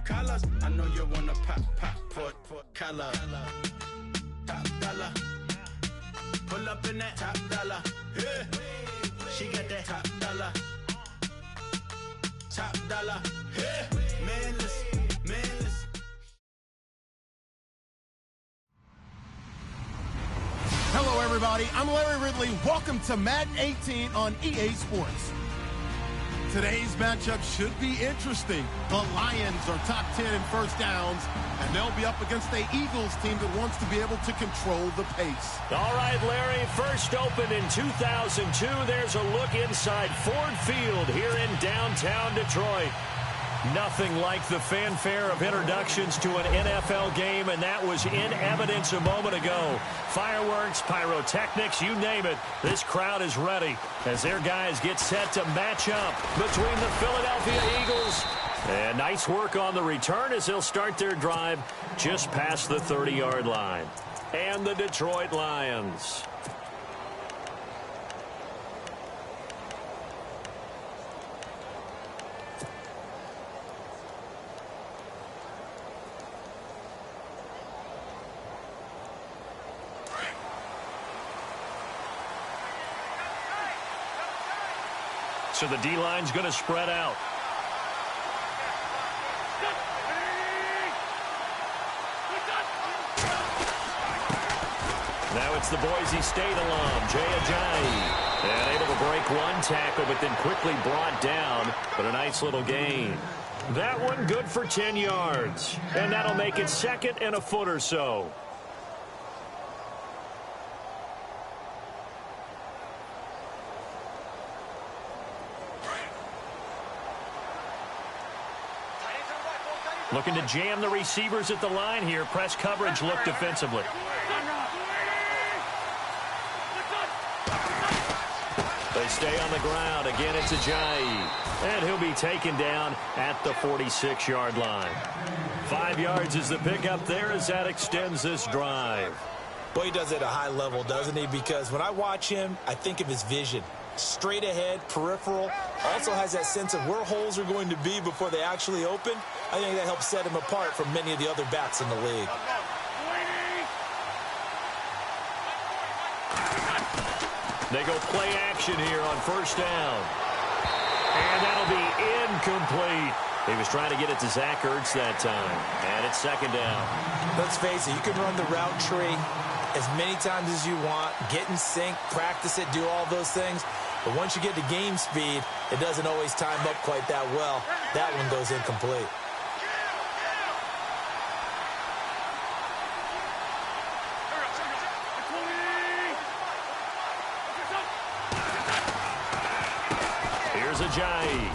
colors. I know you wanna pop for color. Top dollar. Pull up in that top dollar. Yeah. She got that top dollar. Top dollar. Yeah. Manless. Hello, everybody. I'm Larry Ridley. Welcome to Madden 18 on EA Sports. Today's matchup should be interesting. The Lions are top 10 in first downs, and they'll be up against the Eagles team that wants to be able to control the pace. All right, Larry, first opened in 2002. There's a look inside Ford Field here in downtown Detroit. Nothing like the fanfare of introductions to an NFL game, and that was in evidence a moment ago. Fireworks, pyrotechnics, you name it. This crowd is ready as their guys get set to match up between the Philadelphia Eagles. And nice work on the return as they'll start their drive just past the 30-yard line. And the Detroit Lions. So the D-line's going to spread out. Now it's the Boise State alum, Jay Ajayi. And able to break one tackle, but then quickly brought down. But a nice little gain. That one good for 10 yards. And that'll make it second and a foot or so. Looking to jam the receivers at the line here. Press coverage look defensively. They stay on the ground. Again, it's Ajayi. And he'll be taken down at the 46-yard line. 5 yards is the pickup there as that extends this drive. Boy, he does it at a high level, doesn't he? Because when I watch him, I think of his vision. Straight ahead, peripheral. Also has that sense of where holes are going to be before they actually open. I think that helps set him apart from many of the other backs in the league. They go play action here on first down. And that'll be incomplete. He was trying to get it to Zach Ertz that time. And it's second down. Let's face it, you can run the route tree as many times as you want, get in sync, practice it, do all those things. But once you get to game speed, it doesn't always time up quite that well. That one goes incomplete. Here's Ajayi.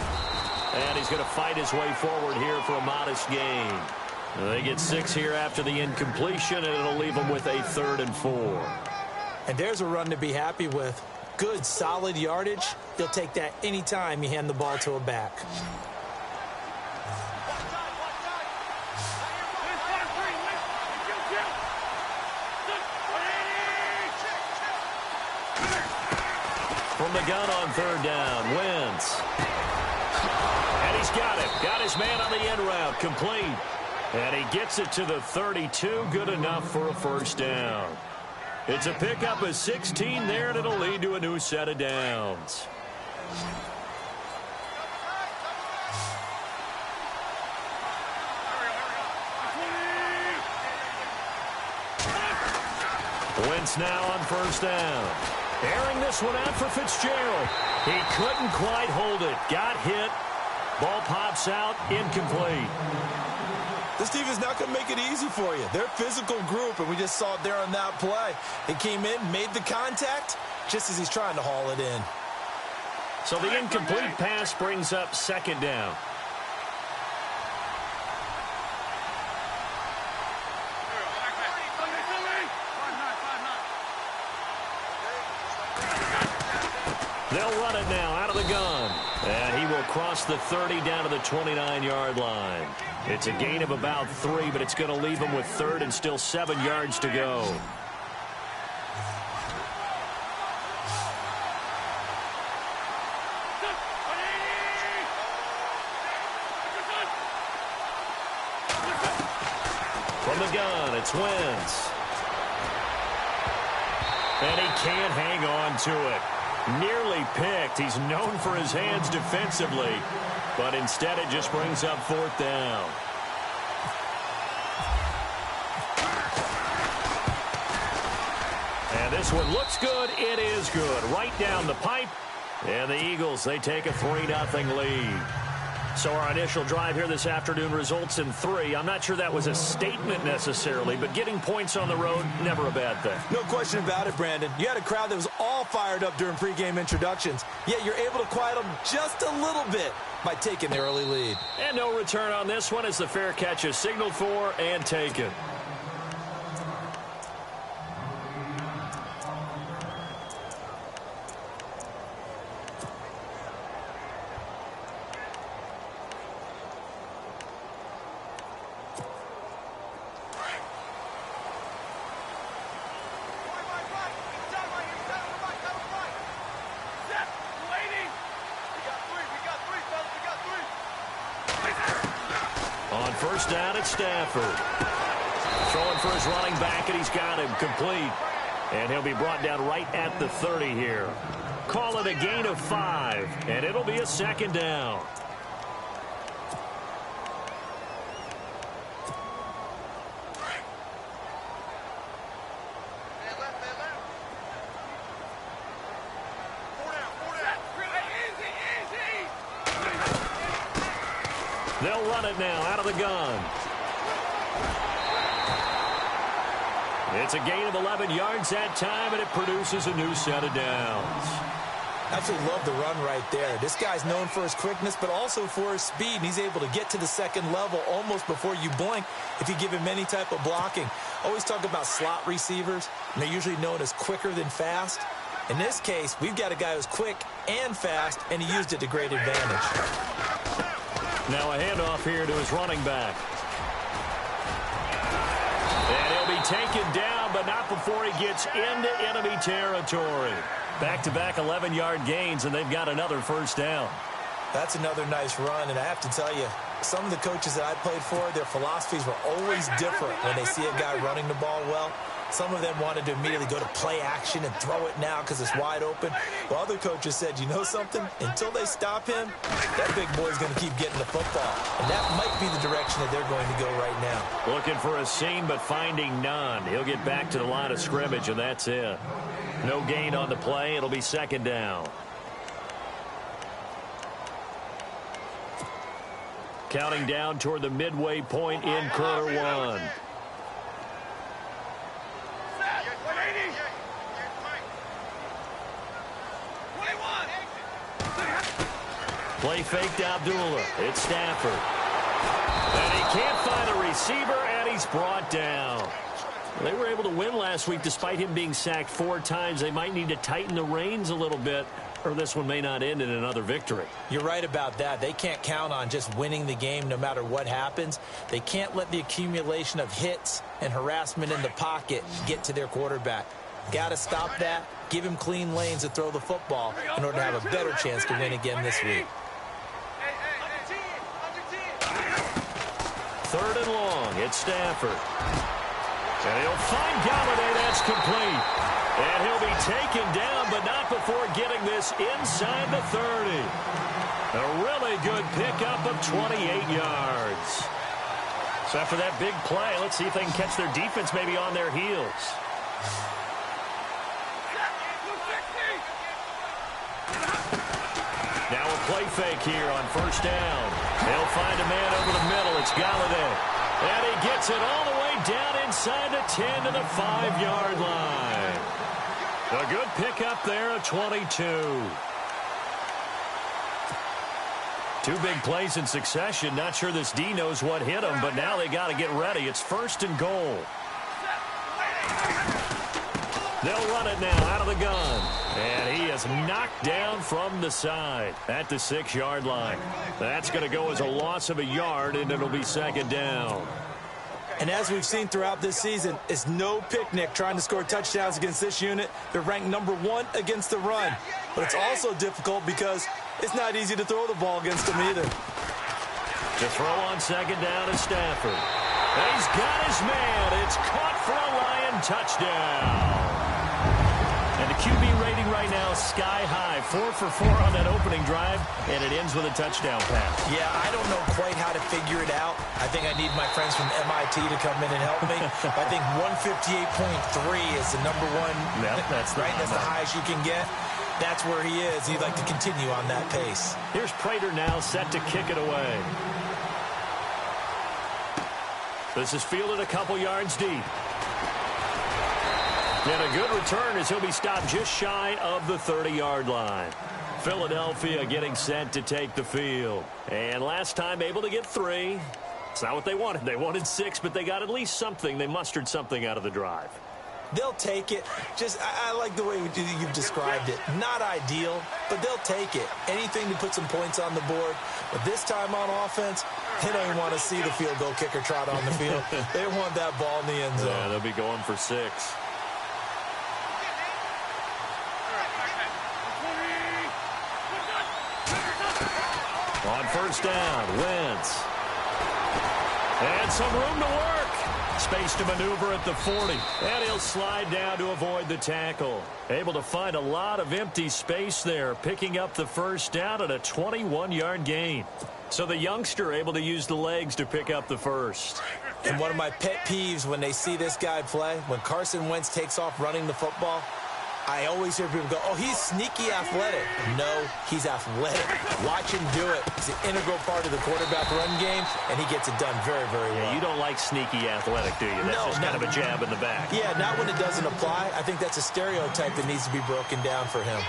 And he's going to fight his way forward here for a modest gain. They get 6 here after the incompletion, and it'll leave them with a 3rd and 4. And there's a run to be happy with. Good, solid yardage. You'll take that anytime you hand the ball to a back. From the gun on 3rd down, Wentz. And he's got it. Got his man on the end route, complete. And he gets it to the 32, good enough for a first down. It's a pickup of 16 there, and it'll lead to a new set of downs. Wentz now on first down. Airing this one out for Fitzgerald. He couldn't quite hold it. Got hit. Ball pops out, incomplete. This team is not going to make it easy for you. They're a physical group, and we just saw it there on that play. He came in, made the contact, just as he's trying to haul it in. So the incomplete pass brings up second down. They'll run it now out of the gun. And he will cross the 30 down to the 29-yard line. It's a gain of about 3, but it's going to leave him with 3rd and still 7 yards to go. From the gun, it's Wentz. And he can't hang on to it. Nearly picked. He's known for his hands defensively, but instead it just brings up fourth down. And this one looks good. It is good. Right down the pipe. And the Eagles, they take a 3-0 lead. So our initial drive here this afternoon results in 3. I'm not sure that was a statement necessarily, but getting points on the road, never a bad thing. No question about it, Brandon. You had a crowd that was all fired up during pregame introductions, yet you're able to quiet them just a little bit by taking the early lead. And no return on this one as the fair catch is signaled for and taken. First down at Stafford. Throwing for his running back, and he's got him complete. And he'll be brought down right at the 30 here. Call it a gain of 5, and it'll be a second down. They'll run it now out of the gun. It's a gain of 11 yards that time, and it produces a new set of downs. Absolutely love the run right there. This guy's known for his quickness, but also for his speed, and he's able to get to the second level almost before you blink if you give him any type of blocking. Always talk about slot receivers, and they're usually known as quicker than fast. In this case, we've got a guy who's quick and fast, and he used it to great advantage. Now a handoff here to his running back. And he'll be taken down, but not before he gets into enemy territory. Back-to-back 11-yard gains, and they've got another first down. That's another nice run, and I have to tell you, some of the coaches that I played for, their philosophies were always different when they see a guy running the ball well. Some of them wanted to immediately go to play action and throw it now because it's wide open. While other coaches said, you know something? Until they stop him, that big boy's going to keep getting the football. And that might be the direction that they're going to go right now. Looking for a seam, but finding none. He'll get back to the line of scrimmage, and that's it. No gain on the play. It'll be second down. Counting down toward the midway point in quarter one. Play fake to Abdullah. It's Stafford. And he can't find a receiver, and he's brought down. They were able to win last week despite him being sacked 4 times. They might need to tighten the reins a little bit, or this one may not end in another victory. You're right about that. They can't count on just winning the game no matter what happens. They can't let the accumulation of hits and harassment in the pocket get to their quarterback. Got to stop that, give him clean lanes to throw the football in order to have a better chance to win again this week. Third and long, it's Stafford. And he'll find Galladay, that's complete. And he'll be taken down, but not before getting this inside the 30. A really good pickup of 28 yards. So after that big play, let's see if they can catch their defense maybe on their heels. Now a play fake here on first down. He'll find a man over the middle. It's Galladay. And he gets it all the way down inside the 10 to the 5-yard line. A good pickup there of 22. 2 big plays in succession. Not sure this D knows what hit him, but now they got to get ready. It's first and goal. They'll run it now out of the gun. And he is knocked down from the side at the 6-yard line. That's going to go as a loss of a yard, and it'll be second down. And as we've seen throughout this season, it's no picnic trying to score touchdowns against this unit. They're ranked #1 against the run. But it's also difficult because it's not easy to throw the ball against them either. To throw on second down is Stafford. He's got his man. It's caught for a Lion touchdown. And the QB rating right now is sky high. 4 for 4 on that opening drive, and it ends with a touchdown pass. Yeah, I don't know quite how to figure it out. I think I need my friends from MIT to come in and help me. I think 158.3 is the number one. Yep, that's right. That's the highest you can get. That's where he is. He'd like to continue on that pace. Here's Prater now set to kick it away. This is fielded a couple yards deep. And a good return as he'll be stopped just shy of the 30-yard line. Philadelphia getting set to take the field. And last time able to get 3. It's not what they wanted. They wanted 6, but they got at least something. They mustered something out of the drive. They'll take it. I like the way you've described it. Not ideal, but they'll take it. Anything to put some points on the board. But this time on offense, they don't even want to see the field goal kicker trot on the field. They want that ball in the end zone. Yeah, they'll be going for 6. On first down, Wentz. And some room to work. Space to maneuver at the 40. And he'll slide down to avoid the tackle. Able to find a lot of empty space there, picking up the first down at a 21-yard gain. So the youngster able to use the legs to pick up the first. And one of my pet peeves when they see this guy play, when Carson Wentz takes off running the football, I always hear people go, oh, he's sneaky athletic. No, he's athletic. Watch him do it. It's an integral part of the quarterback run game, and he gets it done very, very well. Yeah, you don't like sneaky athletic, do you? That's just kind of a jab in the back. Yeah, not when it doesn't apply. I think that's a stereotype that needs to be broken down for him.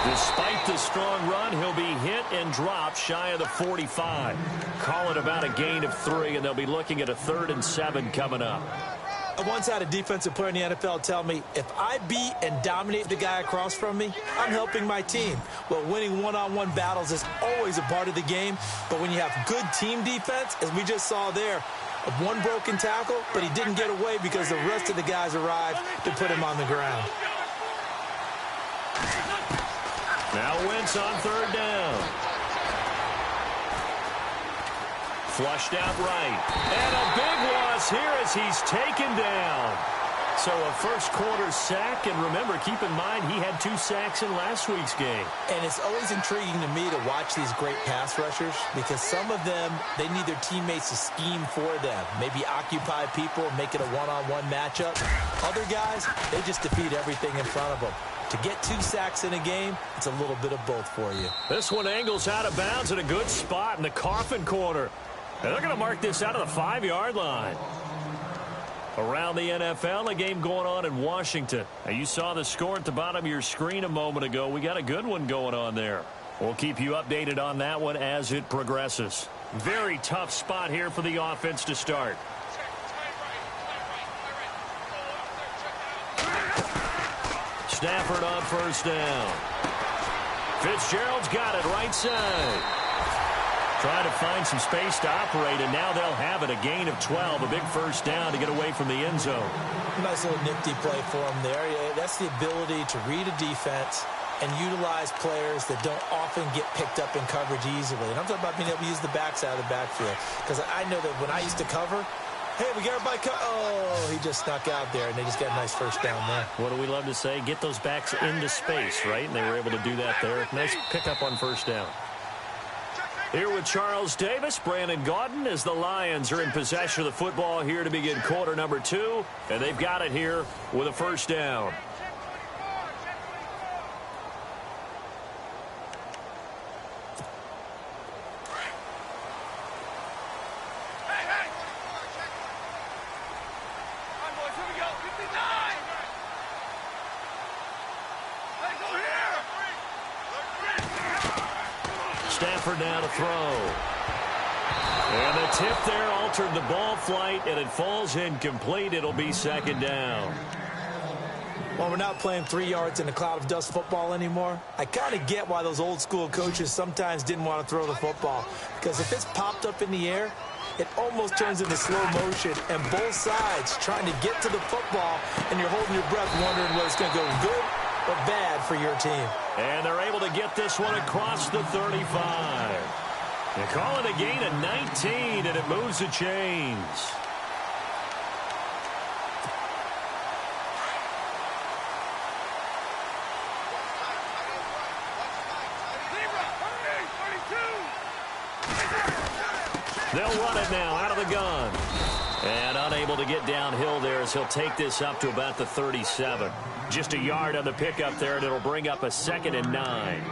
Despite the strong run, he'll be hit and dropped shy of the 45. Call it about a gain of 3, and they'll be looking at a 3rd and 7 coming up. I once had a defensive player in the NFL tell me, if I beat and dominate the guy across from me, I'm helping my team. Well, winning one-on-one battles is always a part of the game, but when you have good team defense, as we just saw there, one broken tackle, but he didn't get away because the rest of the guys arrived to put him on the ground. Now Wentz on 3rd down. Flushed out right. And a big loss here as he's taken down. So a first quarter sack, and remember, keep in mind, he had 2 sacks in last week's game. And it's always intriguing to me to watch these great pass rushers because some of them, they need their teammates to scheme for them. Maybe occupy people, make it a one-on-one matchup. Other guys, they just defeat everything in front of them. To get 2 sacks in a game, it's a little bit of both for you. This one angles out of bounds at a good spot in the coffin corner. And they're going to mark this out of the 5-yard line. Around the NFL, a game going on in Washington. Now, you saw the score at the bottom of your screen a moment ago. We got a good one going on there. We'll keep you updated on that one as it progresses. Very tough spot here for the offense to start. Stafford on first down. Fitzgerald's got it right side. Trying to find some space to operate, and now they'll have it. A gain of 12, a big first down to get away from the end zone. Nice little nifty play for him there. That's the ability to read a defense and utilize players that don't often get picked up in coverage easily. And I'm talking about being able to use the backside of the backfield. Because I know that when I used to cover, hey, we got everybody oh, he just snuck out there, and they just got a nice first down there. What do we love to say? Get those backs into space, right? And they were able to do that there. Nice pickup on first down. Here with Charles Davis, Brandon Gaudin, as the Lions are in possession of the football here to begin quarter number 2. And they've got it here with a first down. Stafford now to throw. And the tip there altered the ball flight, and it falls incomplete. It'll be second down. While we're not playing 3 yards in a cloud of dust football anymore, I kind of get why those old school coaches sometimes didn't want to throw the football. Because if it's popped up in the air, it almost turns into slow motion, and both sides trying to get to the football, and you're holding your breath wondering whether it's going to go good or bad for your team. And they're able to get this one across the 35. They call it a gain of 19, and it moves the chains. They'll run it now out of the gun. And unable to get downhill there as he'll take this up to about the 37. Just a yard on the pickup there, and it'll bring up a 2nd and 9.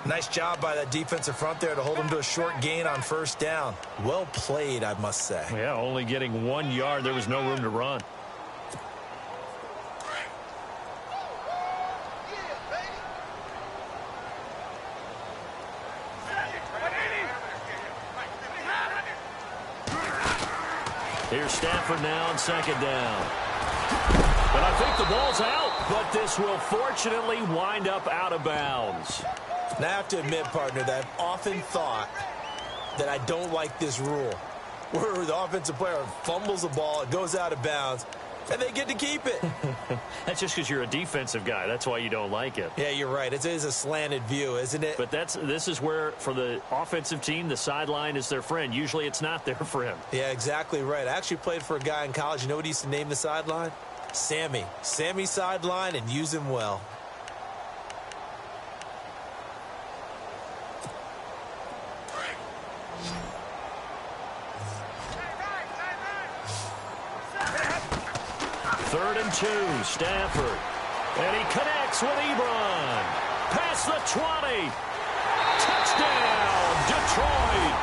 Nice job by that defensive front there to hold him to a short gain on first down. Well played, I must say. Yeah, only getting 1 yard. There was no room to run. Here's Stafford now on 2nd down. But I think the ball's out, but this will fortunately wind up out of bounds. Now, I have to admit, partner, that I've often thought that I don't like this rule, where the offensive player fumbles the ball, it goes out of bounds, and they get to keep it. That's just because you're a defensive guy. That's why you don't like it. Yeah, you're right. It is a slanted view, isn't it? But this is where, for the offensive team, the sideline is their friend. Usually it's not their friend. Yeah, exactly right. I actually played for a guy in college. You know what he used to name the sideline? Sammy. Sammy sideline, and use him well. Third and 2, Stafford. And he connects with Ebron. Past the 20. Touchdown, Detroit.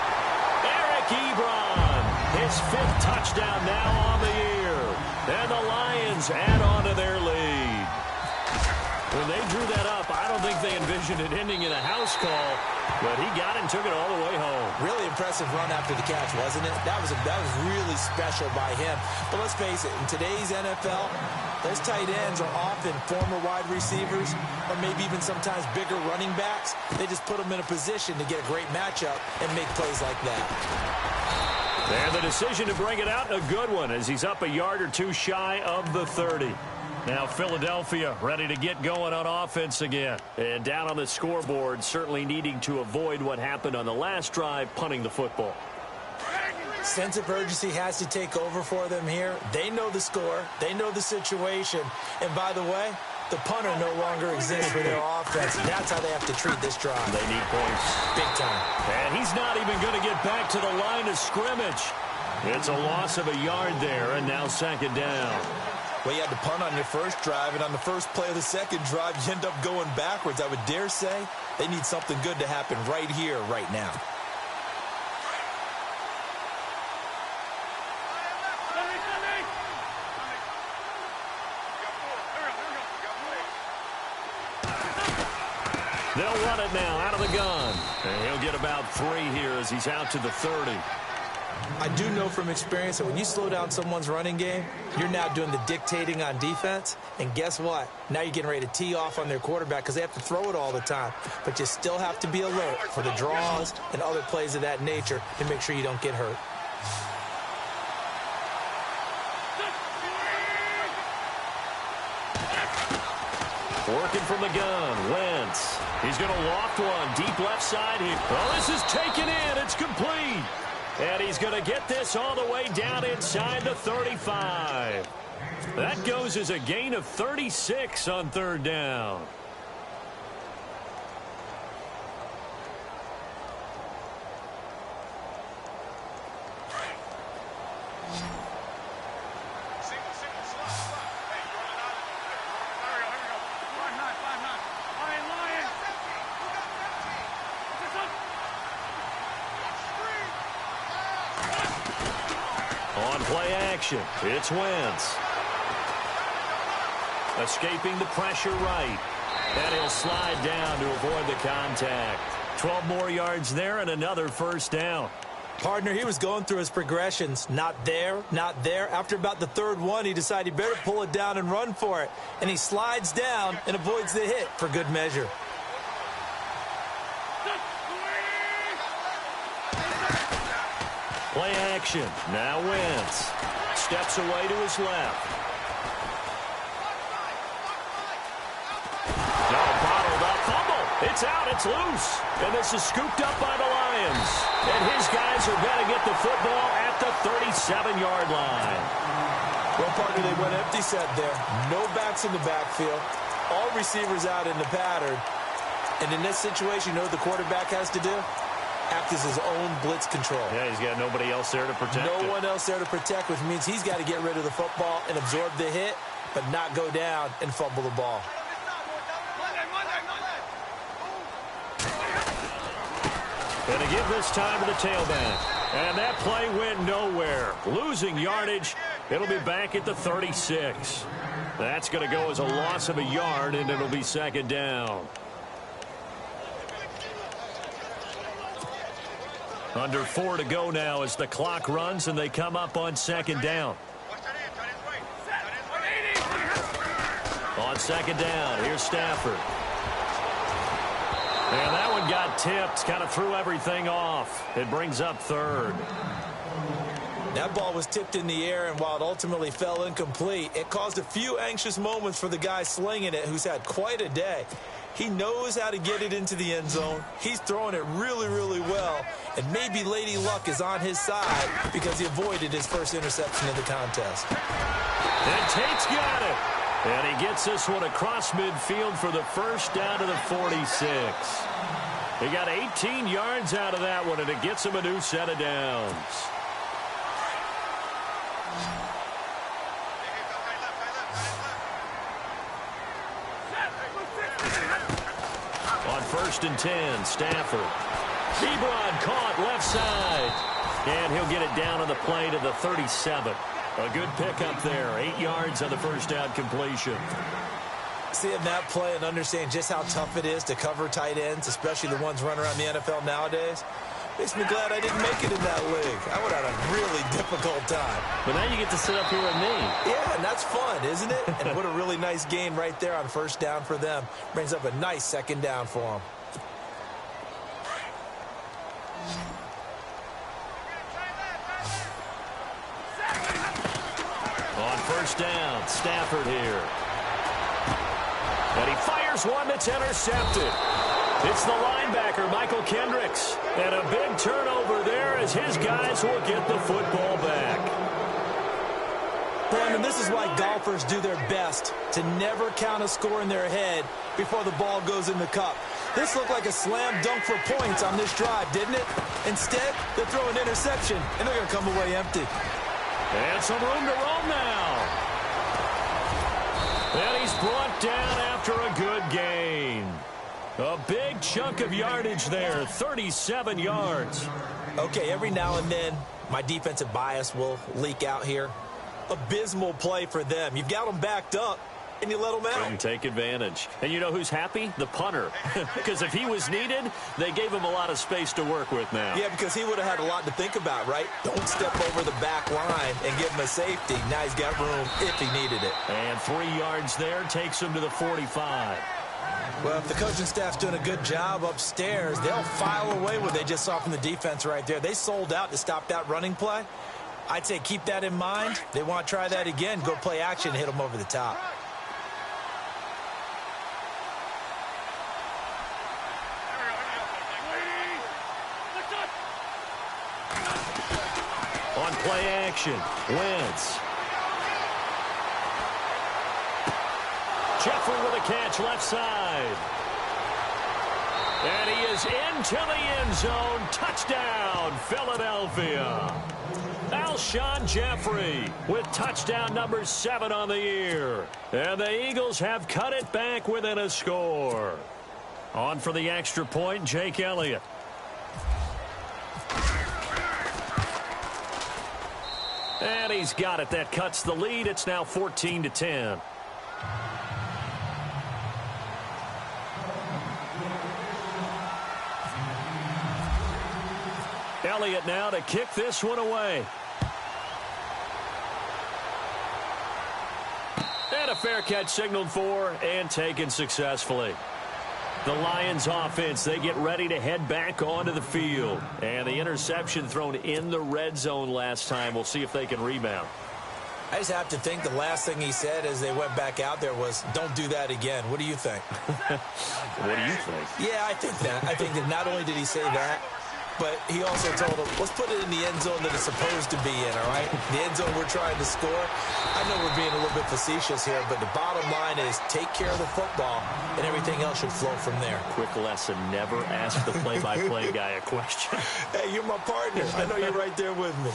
Eric Ebron. His 5th touchdown now on the year. And the Lions add on to their lead. When they drew that up, I don't think they envisioned it ending in a house call, but he got it and took it all the way home. Really impressive run after the catch, wasn't it? That was really special by him. But let's face it, in today's NFL, those tight ends are often former wide receivers or maybe even sometimes bigger running backs. They just put them in a position to get a great matchup and make plays like that. And the decision to bring it out, a good one, as he's up a yard or 2 shy of the 30. Now Philadelphia ready to get going on offense again. And down on the scoreboard, certainly needing to avoid what happened on the last drive, punting the football. Sense of urgency has to take over for them here. They know the score. They know the situation. And by the way, the punter no longer exists for their offense. That's how they have to treat this drive. They need points. Big time. And he's not even going to get back to the line of scrimmage. It's a loss of a yard there, and now 2nd down. Well, you had to punt on your first drive, and on the first play of the second drive, you end up going backwards. I would dare say they need something good to happen right here, right now. They'll run it now out of the gun. And he'll get about 3 here as he's out to the 30. I do know from experience that when you slow down someone's running game, you're now doing the dictating on defense. And guess what? Now you're getting ready to tee off on their quarterback because they have to throw it all the time. But you still have to be alert for the draws and other plays of that nature to make sure you don't get hurt. Working from the gun, Wentz. He's going to loft one deep left side here. Oh, this is taken in. It's complete. And he's going to get this all the way down inside the 35. That goes as a gain of 36 on 3rd down. On play action, it's Wentz. Escaping the pressure right. And he'll slide down to avoid the contact. 12 more yards there and another 1st down. Partner, he was going through his progressions. Not there, not there. After about the third one, he decided he better pull it down and run for it. And he slides down and avoids the hit for good measure. Play action. Now Wentz. Steps away to his left. No, bottled up. Fumble. It's out. It's loose. And this is scooped up by the Lions. And his guys are going to get the football at the 37-yard line. Well, partner, they went empty set there. No backs in the backfield. All receivers out in the pattern. And in this situation, you know what the quarterback has to do? Act as his own blitz control. Yeah, he's got nobody else there to protect No one else there to protect, which means he's got to get rid of the football and absorb the hit, but not go down and fumble the ball. Going to give this time to the tailback. And that play went nowhere. Losing yardage. It'll be back at the 36. That's going to go as a loss of a yard, and it'll be second down. Under 4 to go now as the clock runs and they come up on second down. On second down, here's Stafford. And that one got tipped, kind of threw everything off. It brings up third. That ball was tipped in the air, and while it ultimately fell incomplete, it caused a few anxious moments for the guy slinging it, who's had quite a day. He knows how to get it into the end zone. He's throwing it really, really well. And maybe Lady Luck is on his side because he avoided his first interception of the contest. And Tate's got it. And he gets this one across midfield for the first down to the 46. He got 18 yards out of that one, and it gets him a new set of downs. On 1st and 10, Stafford. Ebron caught left side. And he'll get it down on the play to the 37. A good pickup there. 8 yards on the first down completion. Seeing that play and understand just how tough it is to cover tight ends, especially the ones running around the NFL nowadays, makes me glad I didn't make it in that league. I would have had a really difficult time. But now you get to sit up here with me. Yeah, and that's fun, isn't it? And what a really nice game right there on first down for them. Brings up a nice second down for them. On first down, Stafford here. And he fires one that's intercepted. It's the linebacker, Michael Kendricks. And a big turnover there as his guys will get the football back. Brandon, this is why golfers do their best to never count a score in their head before the ball goes in the cup. This looked like a slam dunk for points on this drive, didn't it? Instead, they throw an interception, and they're going to come away empty. And some room to roam now. And he's brought down after a good gain. A big chunk of yardage there, 37 yards. Okay, every now and then, my defensive bias will leak out here. Abysmal play for them. You've got them backed up, and you let them out. Couldn't take advantage. And you know who's happy? The punter. Because if he was needed, they gave him a lot of space to work with now. Yeah, because he would have had a lot to think about, right? Don't step over the back line and give him a safety. Now he's got room if he needed it. And 3 yards there takes him to the 45. Well, if the coaching staff's doing a good job upstairs, they'll file away what they just saw from the defense right there. They sold out to stop that running play. I'd say keep that in mind. They want to try that again, go play action, hit them over the top. On play action, Wentz. Jeffrey with a catch left side. And he is into the end zone. Touchdown, Philadelphia. Alshon Jeffrey with touchdown number 7 on the year. And the Eagles have cut it back within a score. On for the extra point, Jake Elliott. And he's got it. That cuts the lead. It's now 14-10. Elliott now to kick this one away. And a fair catch signaled for and taken successfully. The Lions offense, they get ready to head back onto the field. And the interception thrown in the red zone last time. We'll see if they can rebound. I just have to think the last thing he said as they went back out there was, don't do that again. What do you think? What do you think? Yeah, I think that. I think that not only did he say that, but he also told them, let's put it in the end zone that it's supposed to be in, all right? The end zone we're trying to score. I know we're being a little bit facetious here, but the bottom line is take care of the football, and everything else should flow from there. Quick lesson, never ask the play-by-play guy a question. Hey, you're my partner. I know you're right there with me.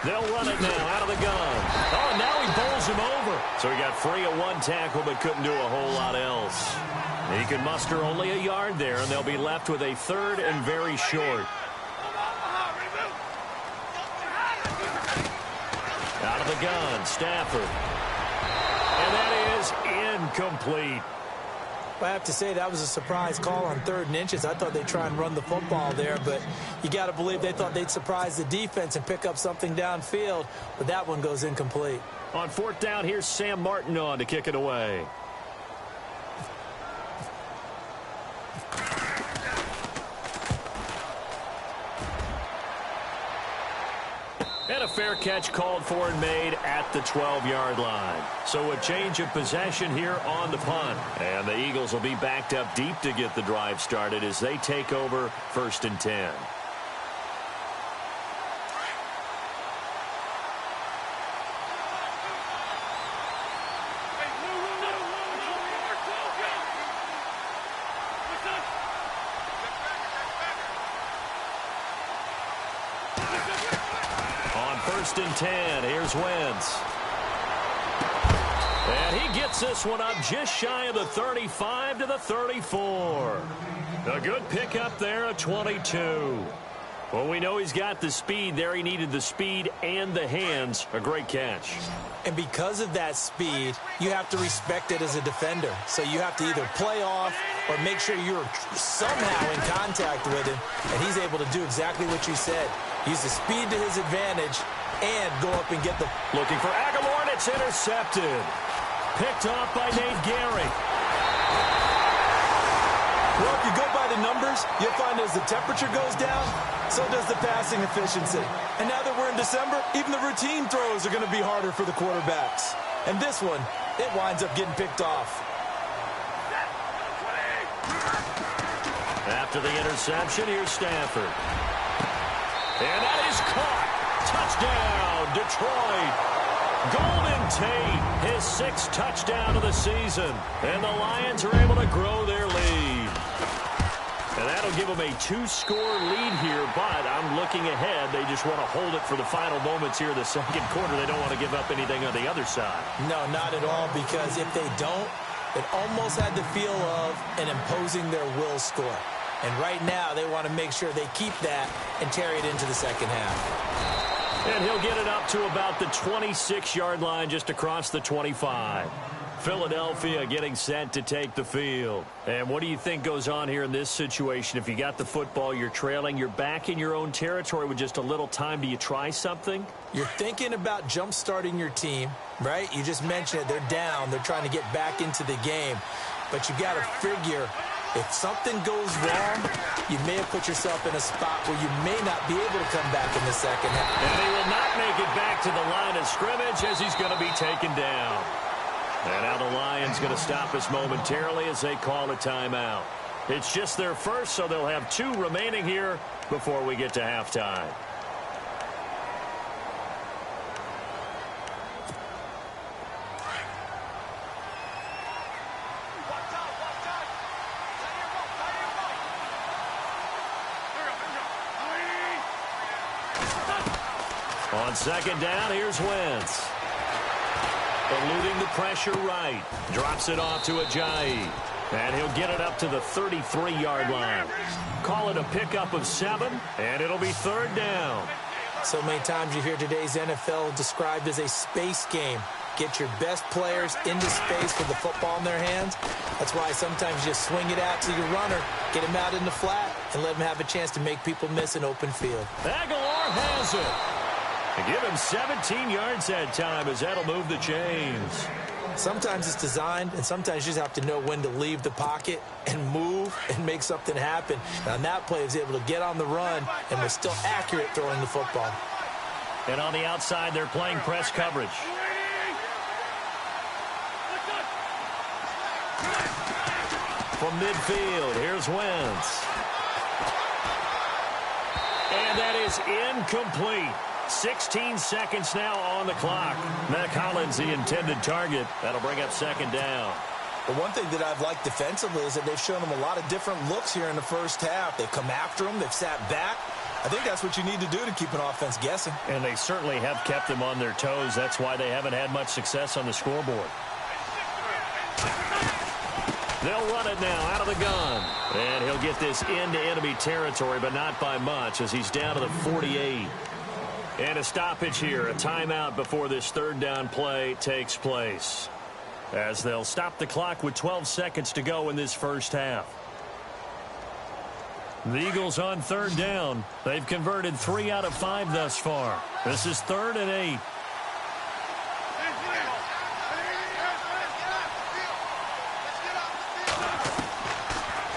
They'll run it now out of the gun. Oh, now he bowls him over. So he got free of one tackle but couldn't do a whole lot else. He can muster only a yard there, and they'll be left with a third and very short. Out of the gun, Stafford. And that is incomplete. I have to say that was a surprise call on 3rd and inches. I thought they'd try and run the football there, but you got to believe they thought they'd surprise the defense and pick up something downfield, but that one goes incomplete. On 4th down, here's Sam Martin on to kick it away. And a fair catch called for and made at the 12-yard line. So a change of possession here on the punt. And the Eagles will be backed up deep to get the drive started as they take over 1st and 10. First and 10. Here's Wentz. And he gets this one up just shy of the 35 to the 34. A good pickup there at 22. Well, we know he's got the speed there. He needed the speed and the hands. A great catch. And because of that speed, you have to respect it as a defender. So you have to either play off or make sure you're somehow in contact with him. And he's able to do exactly what you said. Use the speed to his advantage and go up and get the... Looking for Aguilar, and it's intercepted. Picked off by Nate Gehrig. Well, if you go by the numbers, you'll find as the temperature goes down, so does the passing efficiency. And now that we're in December, even the routine throws are going to be harder for the quarterbacks. And this one, it winds up getting picked off. After the interception, here's Stafford. And that is caught. Touchdown, Detroit. Golden Tate, his 6th touchdown of the season. And the Lions are able to grow their lead. And that'll give them a 2-score lead here, but I'm looking ahead. They just want to hold it for the final moments here in the 2nd quarter. They don't want to give up anything on the other side. No, not at all, because if they don't, it almost had the feel of an imposing their will score. And right now, they want to make sure they keep that and carry it into the 2nd half. And he'll get it up to about the 26-yard line, just across the 25. Philadelphia getting set to take the field. And what do you think goes on here in this situation? If you got the football, you're trailing, you're back in your own territory with just a little time. Do you try something? You're thinking about jump-starting your team, right? You just mentioned it. They're down. They're trying to get back into the game. But you got to figure, if something goes wrong, you may have put yourself in a spot where you may not be able to come back in the 2nd half. And he will not make it back to the line of scrimmage as he's going to be taken down. And now the Lions going to stop us momentarily as they call a timeout. It's just their first, so they'll have 2 remaining here before we get to halftime. On 2nd down, here's Wentz. Eluding the pressure right. Drops it off to Ajayi. And he'll get it up to the 33-yard line. Call it a pickup of 7, and it'll be 3rd down. So many times you hear today's NFL described as a space game. Get your best players into space with the football in their hands. That's why sometimes you just swing it out to your runner, get him out in the flat, and let him have a chance to make people miss an open field. Aguilar has it. And give him 17 yards that time, as that'll move the chains. Sometimes it's designed, and sometimes you just have to know when to leave the pocket and move and make something happen. And on that play, he was able to get on the run and was still accurate throwing the football. And on the outside, they're playing press coverage. From midfield, here's Wentz. And that is incomplete. 16 seconds now on the clock. Mac Hollins, the intended target. That'll bring up second down. But one thing that I've liked defensively is that they've shown them a lot of different looks here in the first half. They've come after them. They've sat back. I think that's what you need to do to keep an offense guessing. And they certainly have kept them on their toes. That's why they haven't had much success on the scoreboard. They'll run it now out of the gun. And he'll get this into enemy territory, but not by much, as he's down to the 48. And a stoppage here, a timeout before this third down play takes place, as they'll stop the clock with 12 seconds to go in this first half. The Eagles on third down. They've converted 3 out of 5 thus far. This is 3rd and 8.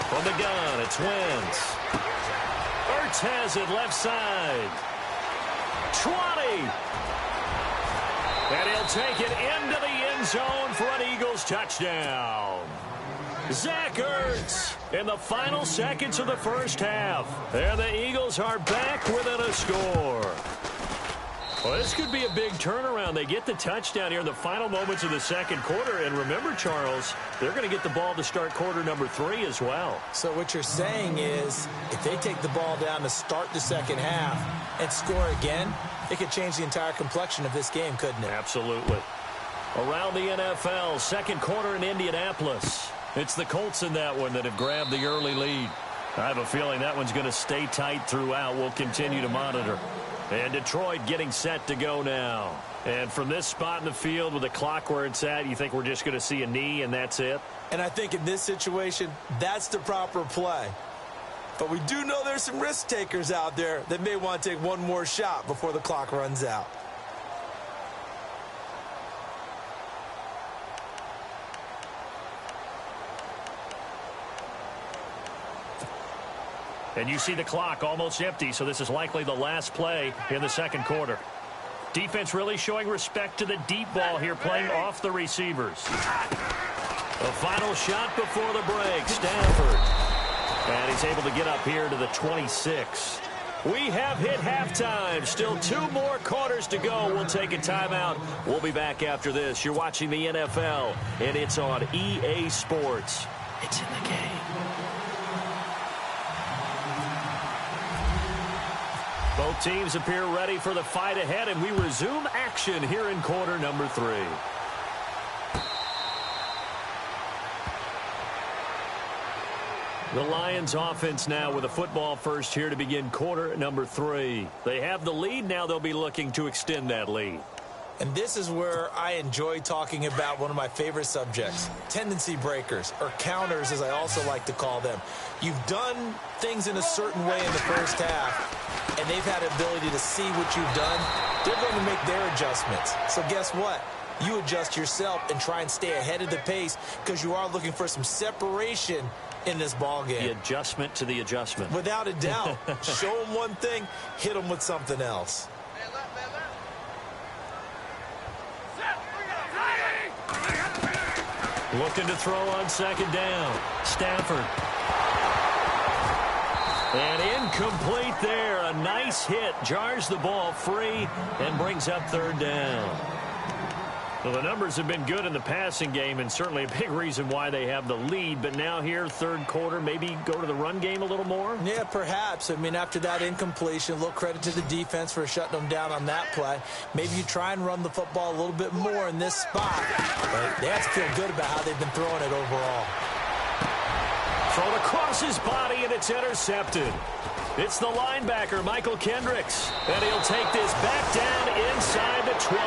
From the gun, it's Wentz. Ertz has it left side. 20. And he'll take it into the end zone for an Eagles touchdown. Zach Ertz in the final seconds of the first half. And the Eagles are back within a score. Well, this could be a big turnaround. They get the touchdown here in the final moments of the second quarter. And remember, Charles, they're going to get the ball to start quarter number 3 as well. So what you're saying is if they take the ball down to start the second half and score again, it could change the entire complexion of this game, couldn't it? Absolutely. Around the NFL, second quarter in Indianapolis. It's the Colts in that one that have grabbed the early lead. I have a feeling that one's going to stay tight throughout. We'll continue to monitor. And Detroit getting set to go now. And from this spot in the field with the clock where it's at, you think we're just going to see a knee and that's it? And I think in this situation, that's the proper play. But we do know there's some risk takers out there that may want to take one more shot before the clock runs out. And you see the clock almost empty, so this is likely the last play in the second quarter. Defense really showing respect to the deep ball here, playing off the receivers. The final shot before the break, Stafford. And he's able to get up here to the 26. We have hit halftime. Still 2 more quarters to go. We'll take a timeout. We'll be back after this. You're watching the NFL, and it's on EA Sports. It's in the game. Both teams appear ready for the fight ahead, and we resume action here in quarter number 3. The Lions offense now with a football first here to begin quarter number 3. They have the lead. Now they'll be looking to extend that lead. And this is where I enjoy talking about one of my favorite subjects, tendency breakers, or counters as I also like to call them. You've done things in a certain way in the first half, and they've had the ability to see what you've done. They're going to make their adjustments. So guess what? You adjust yourself and try and stay ahead of the pace because you are looking for some separation in this ball game. The adjustment to the adjustment. Without a doubt. Show them one thing, hit them with something else. Looking to throw on second down. Stafford. And incomplete there. A nice hit. Jars the ball free and brings up third down. Well, the numbers have been good in the passing game and certainly a big reason why they have the lead. But now here, third quarter, maybe go to the run game a little more? Yeah, perhaps. I mean, after that incompletion, a little credit to the defense for shutting them down on that play. Maybe you try and run the football a little bit more in this spot. But they have to feel good about how they've been throwing it overall. Thrown across his body, and it's intercepted. It's the linebacker, Michael Kendricks. And he'll take this back down inside the 20.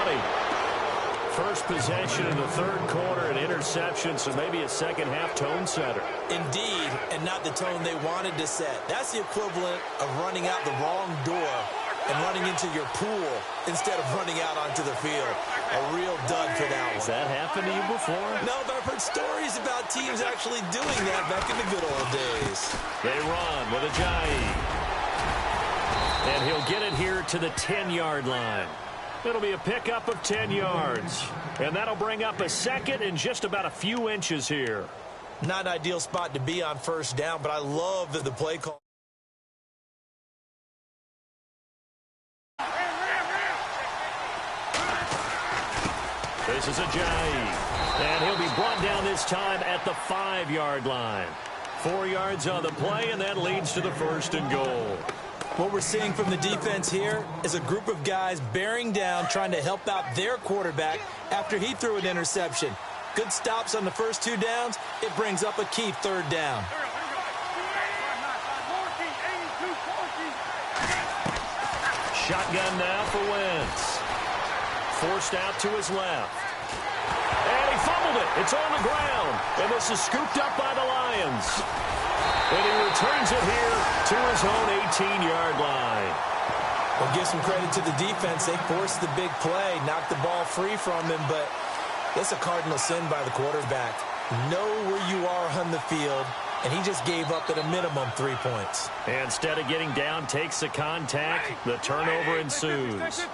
First possession in the third quarter, an interception, so maybe a second-half tone setter. Indeed, and not the tone they wanted to set. That's the equivalent of running out the wrong door and running into your pool instead of running out onto the field. A real dud for that one. Has that happened to you before? No, but I've heard stories about teams actually doing that back in the good old days. They run with Ajayi. And he'll get it here to the 10-yard line. It'll be a pickup of 10 yards. And that'll bring up a second and just about a few inches here. Not an ideal spot to be on first down, but I love that the play call. This is Ajayi. And he'll be brought down this time at the 5-yard line. 4 yards on the play, and that leads to the 1st and goal. What we're seeing from the defense here is a group of guys bearing down, trying to help out their quarterback after he threw an interception. Good stops on the first 2 downs. It brings up a key 3rd down. Shotgun now for Wentz. Forced out to his left. And he fumbled it. It's on the ground. And this is scooped up by the Lions. And he returns it here to his own 18-yard line. Well, give some credit to the defense. They forced the big play, knocked the ball free from him, but it's a cardinal sin by the quarterback. Know where you are on the field, and he just gave up at a minimum 3 points. And instead of getting down, takes the contact. The turnover ensues.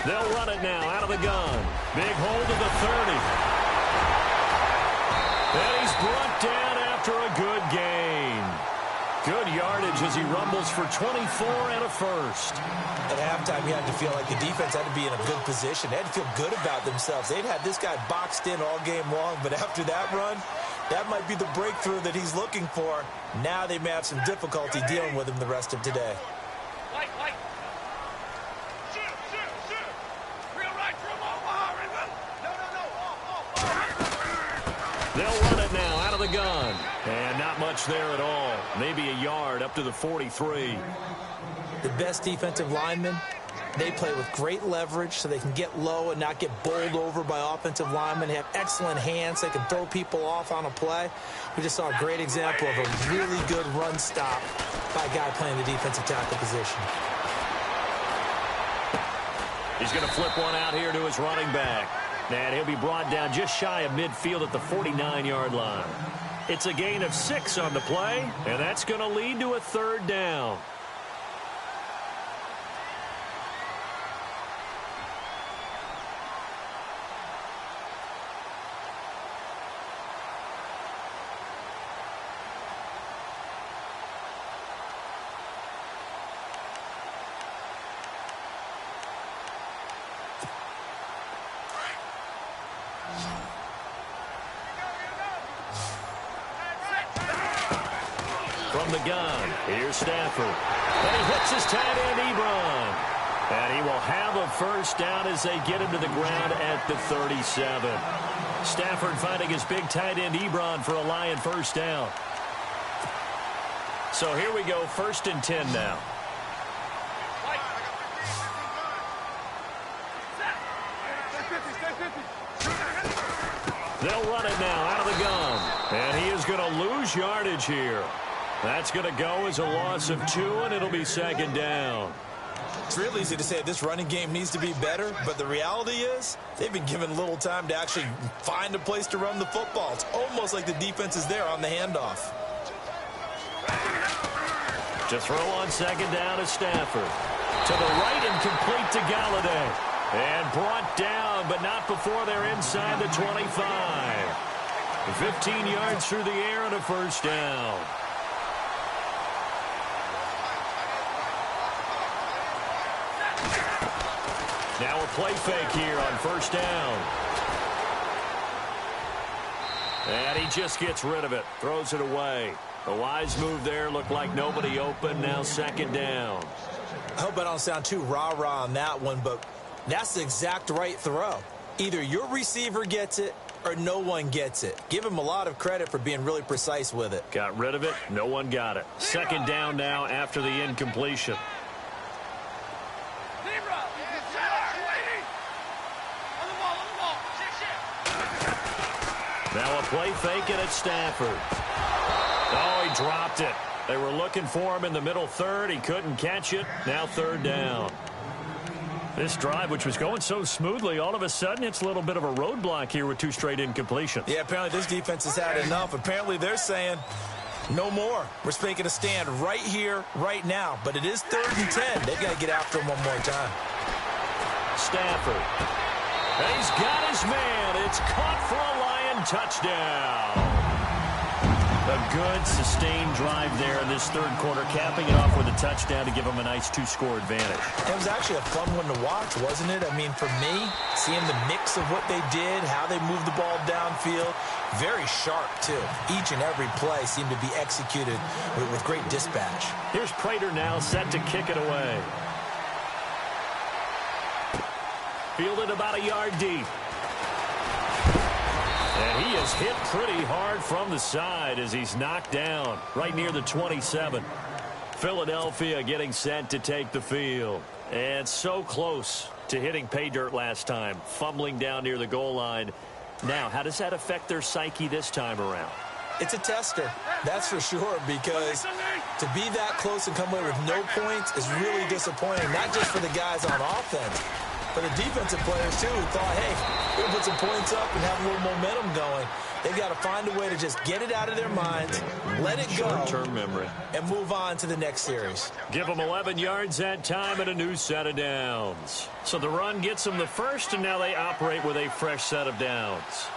They'll run it now out of the gun. Big hold of the 30. And he's brought down after a good gain. Good yardage as he rumbles for 24 and a first. At halftime, you had to feel like the defense had to be in a good position. They had to feel good about themselves. They'd had this guy boxed in all game long, but after that run, that might be the breakthrough that he's looking for. Now they may have some difficulty dealing with him the rest of today. They'll run it now out of the gun. And not much there at all. Maybe a yard up to the 43. The best defensive linemen, they play with great leverage so they can get low and not get bowled over by offensive linemen. They have excellent hands. They can throw people off on a play. We just saw a great example of a really good run stop by a guy playing the defensive tackle position. He's going to flip one out here to his running back. And he'll be brought down just shy of midfield at the 49-yard line. It's a gain of 6 on the play, and that's going to lead to a 3rd down. From the gun, here's Stafford. And he hits his tight end, Ebron. And he will have a first down as they get him to the ground at the 37. Stafford finding his big tight end, Ebron, for a Lion first down. So here we go, 1st and 10 now. They'll run it now out of the gun. And he is going to lose yardage here. That's going to go as a loss of 2, and it'll be 2nd down. It's real easy to say this running game needs to be better, but the reality is they've been given little time to actually find a place to run the football. It's almost like the defense is there on the handoff. To throw on 2nd down is Stafford. To the right and complete to Galladay. And brought down, but not before they're inside the 25. 15 yards through the air and a first down. Now a play fake here on first down. And he just gets rid of it. Throws it away. A wise move there. Looked like nobody open. Now 2nd down. I hope I don't sound too rah-rah on that one, but That's the exact right throw. Either your receiver gets it or no one gets it. Give him a lot of credit for being really precise with it. Got rid of it. No one got it. Second down now after the incompletion. Now a play fake and it's Stafford. Oh, he dropped it. They were looking for him in the middle third. He couldn't catch it. Now third down. This drive, which was going so smoothly, all of a sudden it's a little bit of a roadblock here with 2 straight incompletions. Yeah, apparently this defense has had enough. Apparently they're saying no more. We're making a stand right here, right now. But it is 3rd and 10. They've got to get after him one more time. Stafford. And he's got his man. It's caught for a Lion touchdown. A good, sustained drive there in this third quarter, capping it off with a touchdown to give them a nice 2-score advantage. It was actually a fun one to watch, wasn't it? I mean, for me, seeing the mix of what they did, how they moved the ball downfield, very sharp, too. Each and every play seemed to be executed with great dispatch. Here's Prater now set to kick it away. Fielded about a yard deep. And he is hit pretty hard from the side as he's knocked down right near the 27. Philadelphia getting set to take the field. And so close to hitting pay dirt last time, fumbling down near the goal line. Now, how does that affect their psyche this time around? It's a tester, that's for sure, because to be that close and come away with no points is really disappointing, not just for the guys on offense, but the defensive players, too, who thought, hey, we'll put some points up and have a little momentum going. They've got to find a way to just get it out of their minds, let it go, short-term memory, and move on to the next series. Give them 11 yards that time and a new set of downs. So the run gets them the first, and now they operate with a fresh set of downs.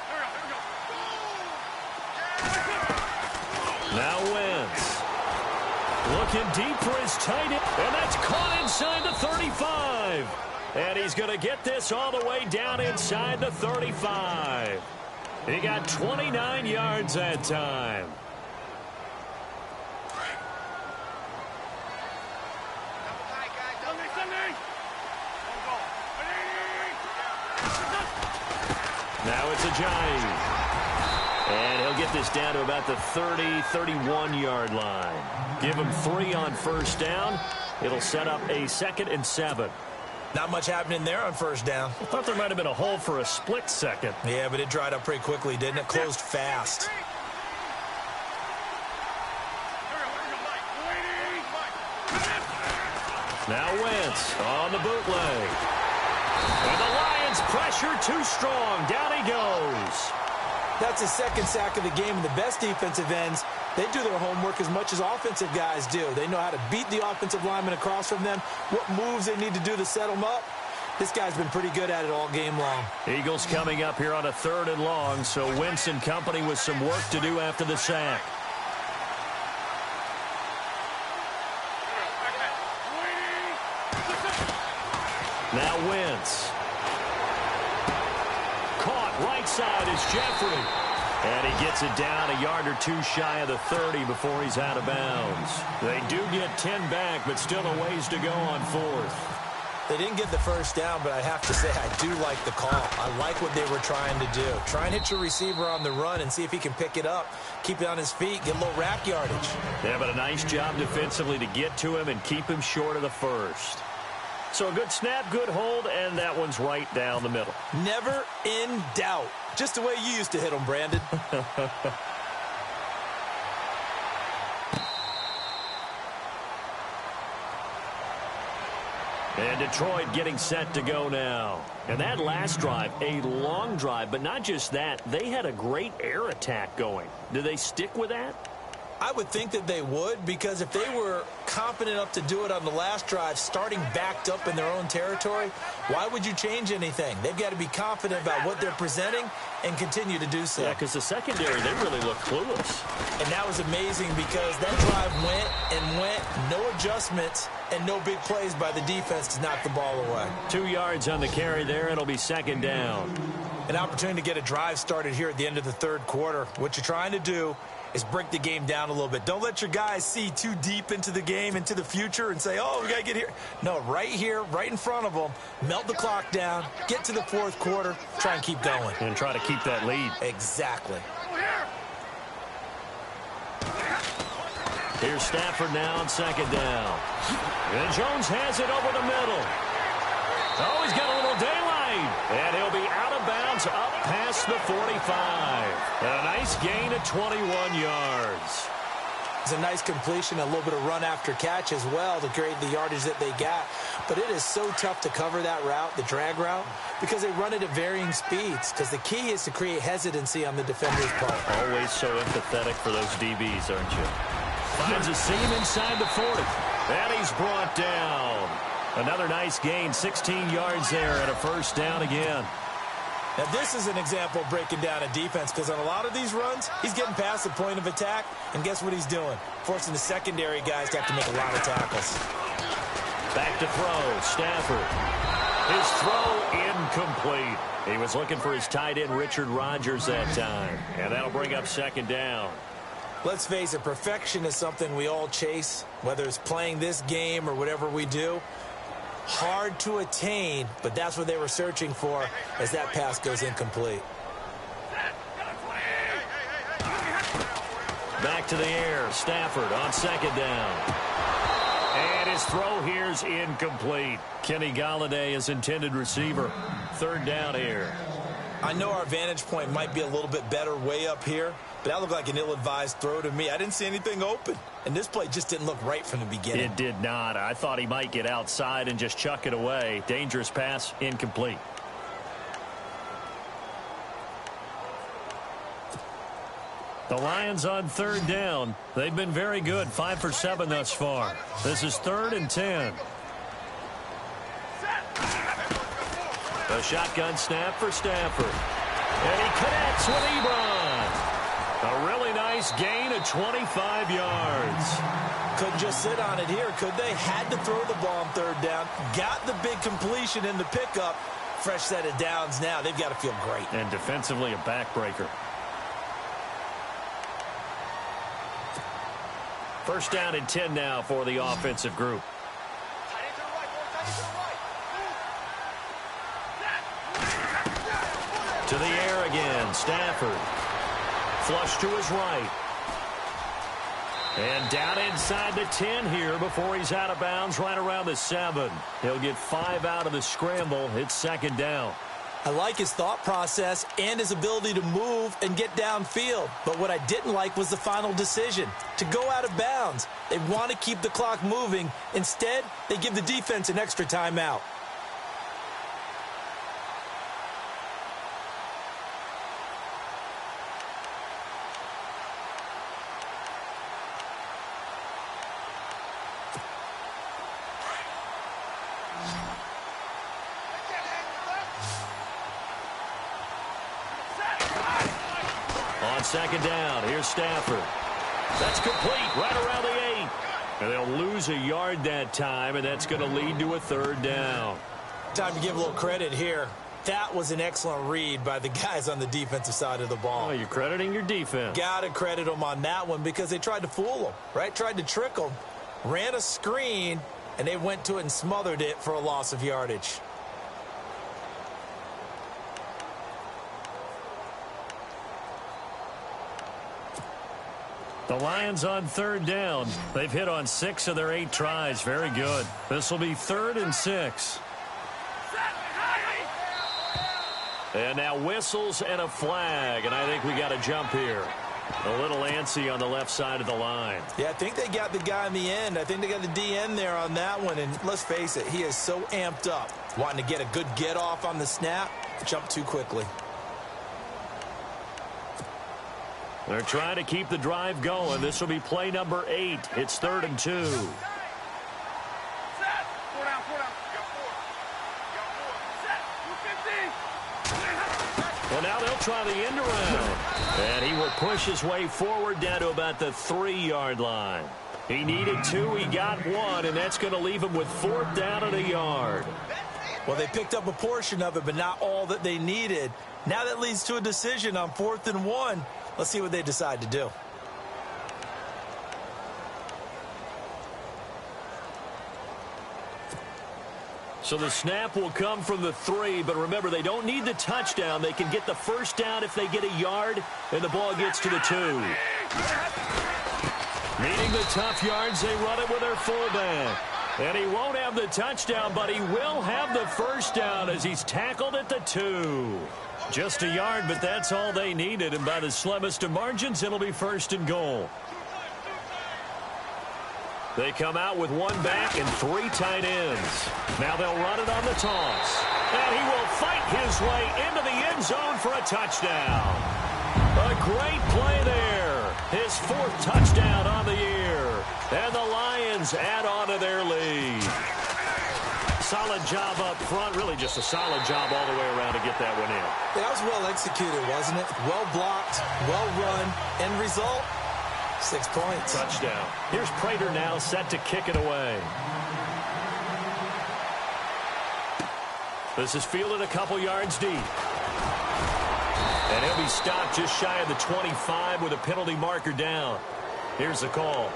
Now Wentz. Looking deep for his tight end, and that's caught inside the 35. And he's going to get this all the way down inside the 35. He got 29 yards that time. Now it's Ajayi. And he'll get this down to about the 30, 31-yard line. Give him 3 on first down. It'll set up a 2nd and 7. Not much happening there on first down. I thought there might have been a hole for a split second. Yeah, but it dried up pretty quickly, didn't it? Closed fast. Now Wentz on the bootleg. And the Lions pressure too strong. Down he goes. That's his 2nd sack of the game, and the best defensive ends, they do their homework as much as offensive guys do. They know how to beat the offensive lineman across from them, what moves they need to do to set them up. This guy's been pretty good at it all game long. Eagles coming up here on a 3rd and long, so Wentz and company with some work to do after the sack. Now Wentz. Caught right side is Jeffrey. And he gets it down a yard or 2 shy of the 30 before he's out of bounds. They do get 10 back, but still a ways to go on 4th. They didn't get the first down, but I have to say I do like the call. I like what they were trying to do. Try and hit your receiver on the run and see if he can pick it up. Keep it on his feet, get a little rack yardage. Yeah, but a nice job defensively to get to him and keep him short of the first. So a good snap, good hold, and that one's right down the middle. Never in doubt. Just the way you used to hit them, Brandon. And Detroit getting set to go now. And that last drive, a long drive, but not just that. They had a great air attack going. Do they stick with that? I would think that they would, because if they were confident enough to do it on the last drive, starting backed up in their own territory, why would you change anything? They've got to be confident about what they're presenting and continue to do so. Yeah, because the secondary, they really look clueless. And that was amazing because that drive went and went, no adjustments, and no big plays by the defense to knock the ball away. 2 yards on the carry there. It'll be 2nd down. An opportunity to get a drive started here at the end of the 3rd quarter. What you're trying to do is break the game down a little bit. Don't let your guys see too deep into the game, into the future, and say, oh, we got to get here. No, right here, right in front of them, melt the clock down, get to the fourth quarter, try and keep going. And try to keep that lead. Exactly. Here's Stafford now on second down. And Jones has it over the middle. Oh, he's got a little daylight. And he'll be out of bounds up past the 45. A nice gain of 21 yards. It's a nice completion, a little bit of run after catch as well to create the yardage that they got. But it is so tough to cover that route, the drag route, because they run it at varying speeds. Because the key is to create hesitancy on the defender's part. Always so empathetic for those DBs, aren't you? Finds a seam inside the 40. And he's brought down. Another nice gain, 16 yards there and a first down again. Now, this is an example of breaking down a defense because on a lot of these runs, he's getting past the point of attack, and guess what he's doing? Forcing the secondary guys to have to make a lot of tackles. Back to throw, Stafford. His throw incomplete. He was looking for his tight end, Richard Rodgers, that time, and that'll bring up second down. Let's face it, perfection is something we all chase, whether it's playing this game or whatever we do. Hard to attain, but that's what they were searching for as that pass goes incomplete. Back to the air, Stafford on second down. And his throw here's incomplete. Kenny Golladay is intended receiver. Third down here. I know our vantage point might be a little bit better way up here, but that looked like an ill-advised throw to me. I didn't see anything open, and this play just didn't look right from the beginning. It did not. I thought he might get outside and just chuck it away. Dangerous pass, incomplete. The Lions on third down. They've been very good, 5 for 7 thus far. This is 3rd and 10. A shotgun snap for Stafford. And he connects with Ebron. A really nice gain of 25 yards. Couldn't just sit on it here, could they? Had to throw the ball on third down. Got the big completion in the pickup. Fresh set of downs now. They've got to feel great. And defensively, a backbreaker. First down and 10 now for the offensive group. To the air again, Stafford. Flush to his right. And down inside the 10 here before he's out of bounds right around the 7. He'll get 5 out of the scramble. It's second down. I like his thought process and his ability to move and get downfield. But what I didn't like was the final decision, to go out of bounds. They want to keep the clock moving. Instead, they give the defense an extra timeout. On second down, here's Stafford. That's complete right around the 8. And they'll lose a yard that time, and that's going to lead to a third down. Time to give a little credit here. That was an excellent read by the guys on the defensive side of the ball. Oh, you're crediting your defense. Got to credit them on that one because they tried to fool them, right? Tried to trick them. Ran a screen, and they went to it and smothered it for a loss of yardage. The Lions on third down. They've hit on 6 of their 8 tries. Very good. This will be 3rd and 6. And now whistles and a flag, and I think we got a jump here. A little antsy on the left side of the line. Yeah, I think they got the guy in the end. I think they got the DN there on that one, and let's face it, he is so amped up. Wanting to get a good get-off on the snap, jump too quickly. They're trying to keep the drive going. This will be play number 8. It's 3rd and 2. Well, now they'll try the end around. And he will push his way forward down to about the 3-yard line. He needed 2. He got 1, and that's going to leave him with 4th down and a yard. Well, they picked up a portion of it, but not all that they needed. Now that leads to a decision on 4th and 1. Let's see what they decide to do. So the snap will come from the 3, but remember, they don't need the touchdown. They can get the first down if they get a yard, and the ball gets to the 2. Needing the tough yards, they run it with their fullback. And he won't have the touchdown, but he will have the first down as he's tackled at the 2. Just a yard, but that's all they needed, and by the slimmest of margins, it'll be 1st and goal. They come out with 1 back and 3 tight ends. Now they'll run it on the toss. And he will fight his way into the end zone for a touchdown. A great play there. His 4th touchdown on the year. And the Lions add on to their lead. Solid job up front. Really just a solid job all the way around to get that one in. That was well executed, wasn't it? Well blocked, well run. End result? 6 points. Touchdown. Here's Prater now set to kick it away. This is fielded a couple yards deep. And he'll be stopped just shy of the 25 with a penalty marker down. Here's the call.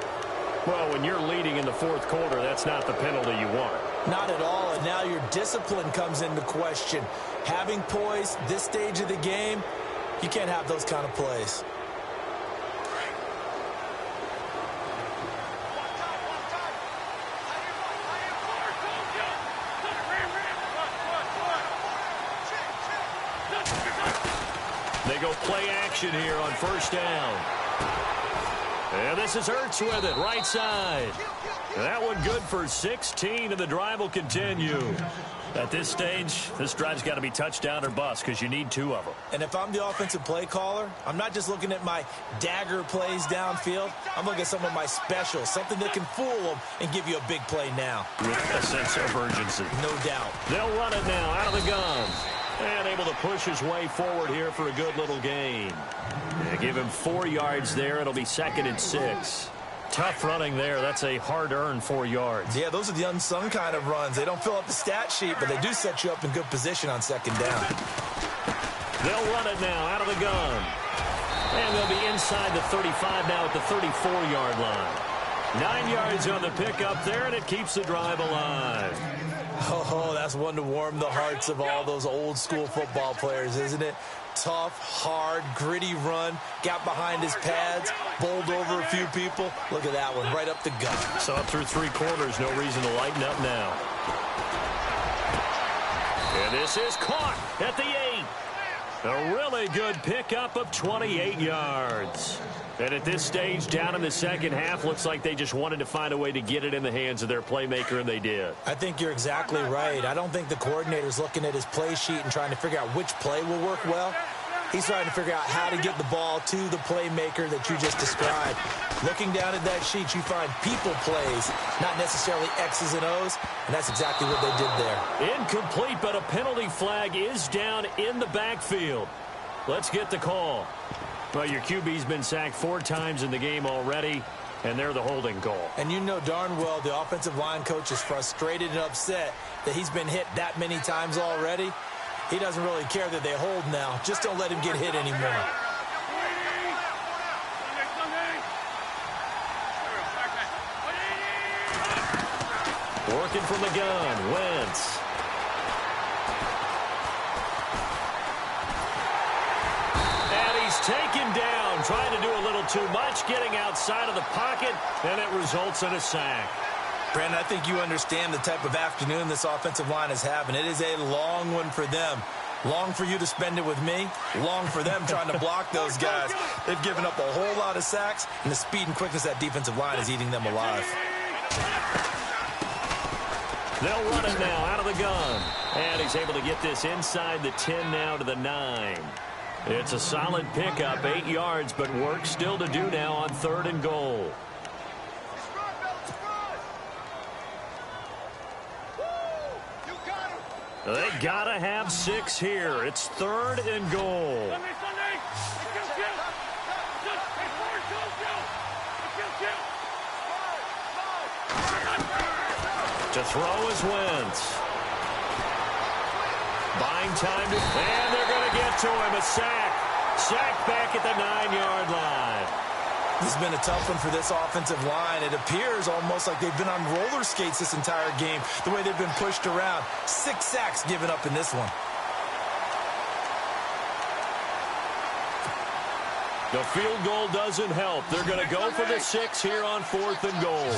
Well, when you're leading in the 4th quarter, that's not the penalty you want. Not at all, and now your discipline comes into question. Having poise this stage of the game, you can't have those kind of plays. They go play action here on 1st down. And this is Ertz with it, right side. And that one good for 16, and the drive will continue. At this stage, this drive's got to be touchdown or bust because you need 2 of them. And if I'm the offensive play caller, I'm not just looking at my dagger plays downfield. I'm looking at some of my specials, something that can fool them and give you a big play now. With a sense of urgency. No doubt. They'll run it now out of the gun. And able to push his way forward here for a good little gain. They give him 4 yards there. It'll be 2nd and 6. Tough running there. That's a hard-earned 4 yards. Yeah, those are the unsung kind of runs. They don't fill up the stat sheet, but they do set you up in good position on 2nd down. They'll run it now out of the gun. And they'll be inside the 35 now at the 34-yard line. 9 yards on the pickup there, and it keeps the drive alive. Oh, that's one to warm the hearts of all those old-school football players, isn't it? Tough, hard, gritty run, got behind his pads, bowled over a few people. Look at that one, right up the gut. So up through 3 quarters, no reason to lighten up now. And this is caught at the 8. A really good pickup of 28 yards. And at this stage, down in the 2nd half, looks like they just wanted to find a way to get it in the hands of their playmaker, and they did. I think you're exactly right. I don't think the coordinator's looking at his play sheet and trying to figure out which play will work well. He's trying to figure out how to get the ball to the playmaker that you just described. Looking down at that sheet, you find people plays, not necessarily X's and O's, and that's exactly what they did there. Incomplete, but a penalty flag is down in the backfield. Let's get the call. Well, your QB's been sacked 4 times in the game already, and they're the holding call. And you know darn well the offensive line coach is frustrated and upset that he's been hit that many times already. He doesn't really care that they hold now. Just don't let him get hit anymore. Working from the gun, Wentz. Taken down, trying to do a little too much, getting outside of the pocket, and it results in a sack. Brandon, I think you understand the type of afternoon this offensive line is having. It is a long one for them. Long for you to spend it with me. Long for them trying to block those guys. They've given up a whole lot of sacks, and the speed and quickness of that defensive line is eating them alive. They'll run it now out of the gun. And he's able to get this inside the 10 now to the 9. It's a solid pickup, 8 yards, but work still to do now on 3rd and goal. They gotta have 6 here. It's 3rd and goal. To throw is Wentz. Buying time, and they're going to get to him. A sack. Sack back at the 9-yard line. This has been a tough one for this offensive line. It appears almost like they've been on roller skates this entire game, the way they've been pushed around. 6 sacks given up in this one. The field goal doesn't help. They're going to go for the 6 here on 4th and goal.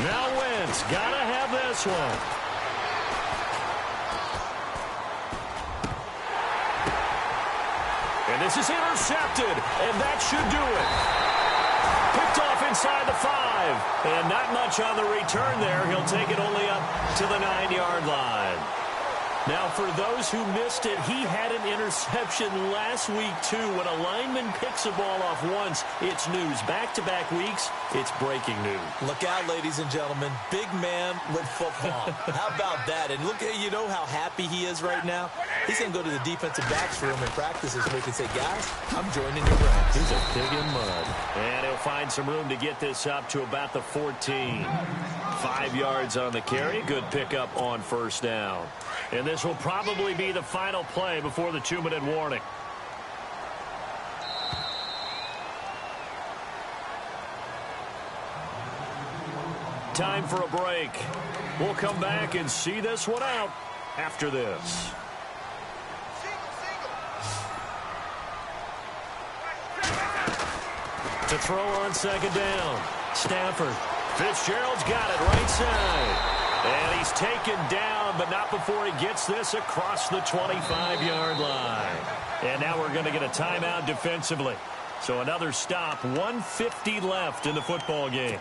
Now Wentz, got to have this one. And this is intercepted, and that should do it. Picked off inside the 5, and not much on the return there. He'll take it only up to the 9-yard line. Now, for those who missed it, he had an interception last week, too. When a lineman picks a ball off once, it's news. Back-to-back weeks, it's breaking news. Look out, ladies and gentlemen. Big man with football. How about that? And look at, you know how happy he is right now? He's going to go to the defensive backs room and practice this week and say, guys, I'm joining your ranks. He's a pig in mud. And he'll find some room to get this up to about the 14. 5 yards on the carry. Good pickup on first down. And this will probably be the final play before the 2-minute warning. Time for a break. We'll come back and see this one out after this. To throw on second down. Stafford. Fitzgerald's got it right side. And he's taken down, but not before he gets this across the 25-yard line. And now we're going to get a timeout defensively. So another stop, 1:50 left in the football game.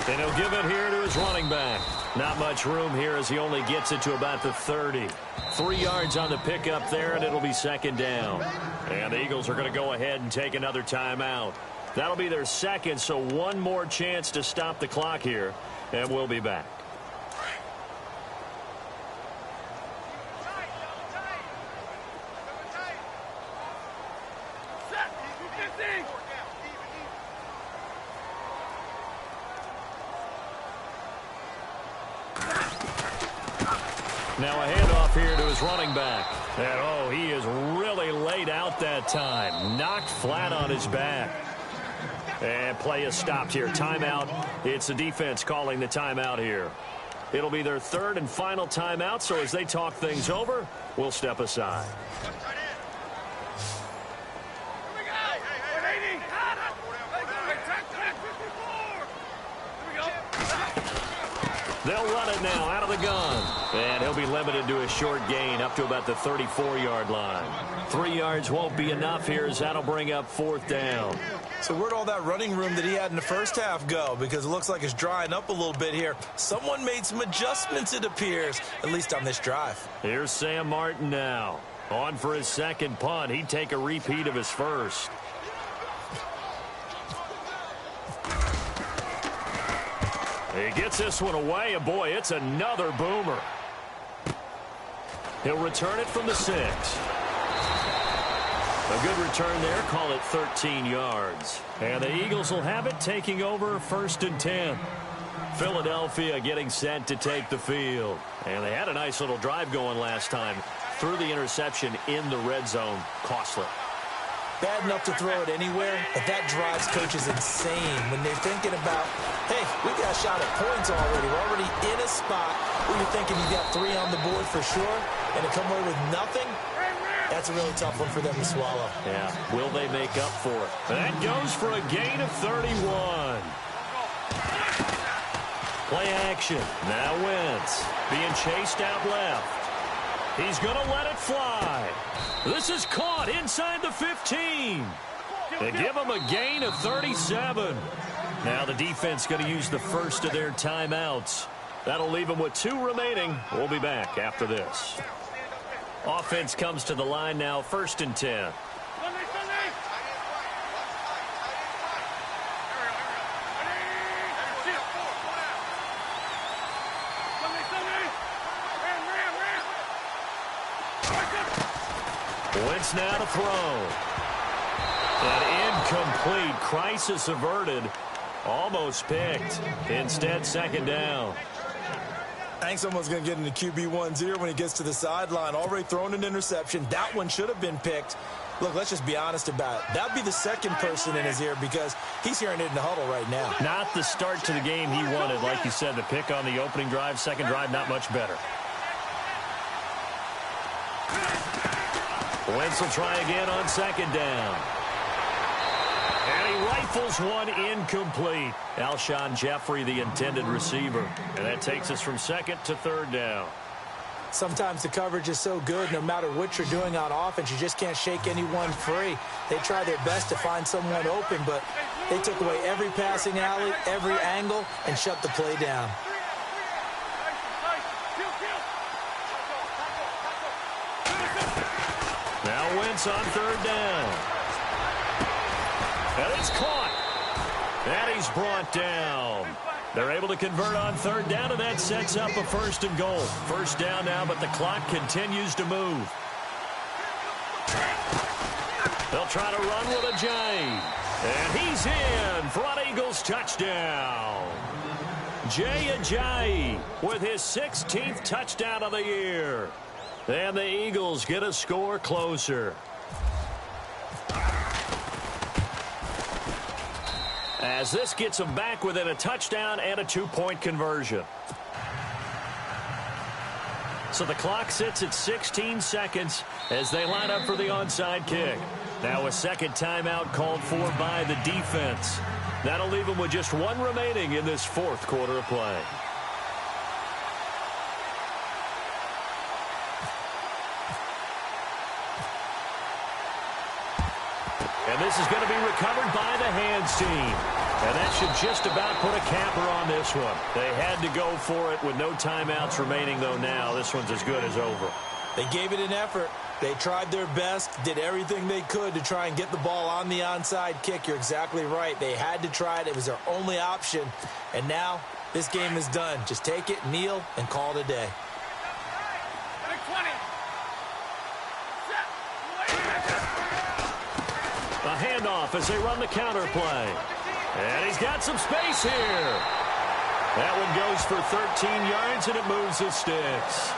And he'll give it here to his running back. Not much room here as he only gets it to about the 30. 3 yards on the pickup there, and it'll be second down. And the Eagles are going to go ahead and take another timeout. That'll be their second, so one more chance to stop the clock here, and we'll be back. Now a handoff here to his running back. And, oh, he is really laid out that time. Knocked flat on his back. And play is stopped here. Timeout. It's the defense calling the timeout here. It'll be their third and final timeout, so as they talk things over, we'll step aside. They'll run it now out of the gun. And he'll be limited to a short gain up to about the 34-yard line. 3 yards won't be enough here as that'll bring up fourth down. So where'd all that running room that he had in the first half go? Because it looks like it's drying up a little bit here. Someone made some adjustments, it appears, at least on this drive. Here's Sam Martin now. On for his second punt. He'd take a repeat of his first. He gets this one away, and boy, it's another boomer. He'll return it from the 6. A good return there, call it 13 yards. And the Eagles will have it, taking over 1st and 10. Philadelphia getting set to take the field. And they had a nice little drive going last time. Threw the interception in the red zone. Costly. Bad enough to throw it anywhere, but that drives coaches insane when they're thinking about, hey, we got a shot at points already. We're already in a spot where you're thinking you got 3 on the board for sure, and to come away with nothing, that's a really tough one for them to swallow. Yeah, will they make up for it? That goes for a gain of 31. Play action. Now Wentz being chased out left. He's going to let it fly. This is caught inside the 15. They give him a gain of 37. Now the defense going to use the first of their timeouts. That'll leave them with 2 remaining. We'll be back after this. Offense comes to the line now, 1st and 10. Wentz now to throw. An incomplete. Crisis averted. Almost picked. Instead, second down. I think someone's going to get into QB1's ear when he gets to the sideline. Already thrown an interception. That one should have been picked. Look, let's just be honest about it. That would be the second person in his ear because he's hearing it in the huddle right now. Not the start to the game he wanted. Like you said, the pick on the opening drive, second drive, not much better. Wentz will try again on second down. And he rifles one incomplete. Alshon Jeffrey, the intended receiver. And that takes us from second to third down. Sometimes the coverage is so good, no matter what you're doing on offense, you just can't shake anyone free. They try their best to find someone open, but they took away every passing alley, every angle, and shut the play down. Now Wentz on third down. And it's caught. And he's brought down. They're able to convert on third down, and that sets up a first and goal. First down now, but the clock continues to move. They'll try to run with Ajayi. And he's in for an Eagles touchdown. Jay Ajayi with his 16th touchdown of the year. And the Eagles get a score closer. As this gets them back within a touchdown and a two-point conversion. So the clock sits at 16 seconds as they line up for the onside kick. Now a second timeout called for by the defense. That'll leave them with just one remaining in this fourth quarter of play. And this is going to be recovered by the hands team. And that should just about put a capper on this one. They had to go for it with no timeouts remaining, though now. This one's as good as over. They gave it an effort. They tried their best, did everything they could to try and get the ball on the onside kick. You're exactly right. They had to try it. It was their only option. And now this game is done. Just take it, kneel, and call it a day. A handoff as they run the counter play. And he's got some space here. That one goes for 13 yards, and it moves his sticks.